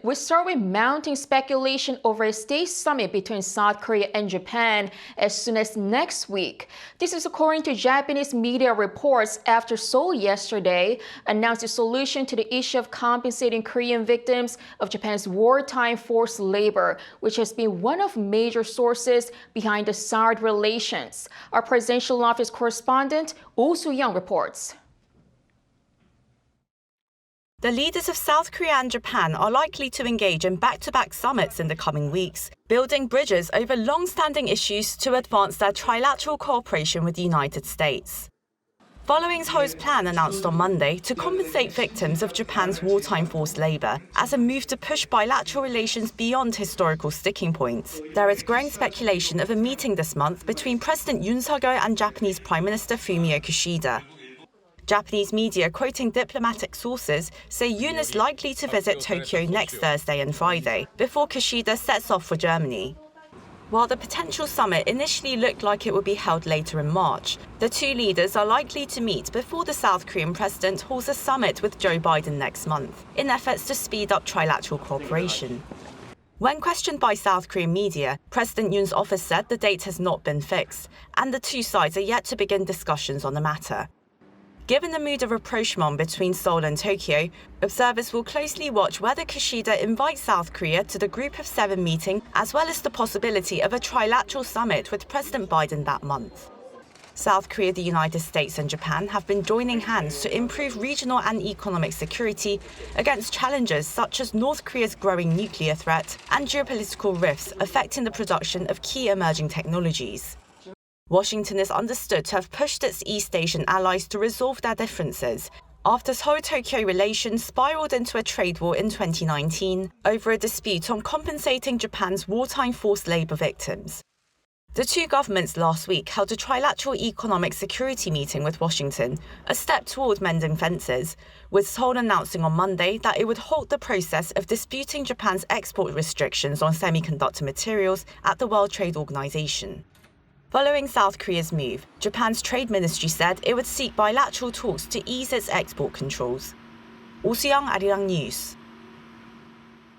We start with mounting speculation over a state summit between South Korea and Japan as soon as next week. This is according to Japanese media reports after Seoul yesterday announced a solution to the issue of compensating Korean victims of Japan's wartime forced labor, which has been one of major sources behind the soured relations. Our presidential office correspondent Oh Soo-young reports. The leaders of South Korea and Japan are likely to engage in back-to-back summits in the coming weeks, building bridges over long-standing issues to advance their trilateral cooperation with the United States. Following Seoul's plan announced on Monday to compensate victims of Japan's wartime forced labor as a move to push bilateral relations beyond historical sticking points, there is growing speculation of a meeting this month between President Yoon and Japanese Prime Minister Fumio Kishida. Japanese media quoting diplomatic sources say Yoon is likely to visit Tokyo next Thursday and Friday, before Kishida sets off for Germany. While the potential summit initially looked like it would be held later in March, the two leaders are likely to meet before the South Korean president holds a summit with Joe Biden next month, in efforts to speed up trilateral cooperation. When questioned by South Korean media, President Yoon's office said the date has not been fixed, and the two sides are yet to begin discussions on the matter. Given the mood of rapprochement between Seoul and Tokyo, observers will closely watch whether Kishida invites South Korea to the Group of Seven meeting, as well as the possibility of a trilateral summit with President Biden that month. South Korea, the United States and Japan have been joining hands to improve regional and economic security against challenges such as North Korea's growing nuclear threat and geopolitical rifts affecting the production of key emerging technologies. Washington is understood to have pushed its East Asian allies to resolve their differences after Seoul-Tokyo relations spiraled into a trade war in 2019 over a dispute on compensating Japan's wartime forced labor victims. The two governments last week held a trilateral economic security meeting with Washington, a step toward mending fences, with Seoul announcing on Monday that it would halt the process of disputing Japan's export restrictions on semiconductor materials at the World Trade Organization. Following South Korea's move, Japan's trade ministry said it would seek bilateral talks to ease its export controls. Oh Soo-young, Arirang News.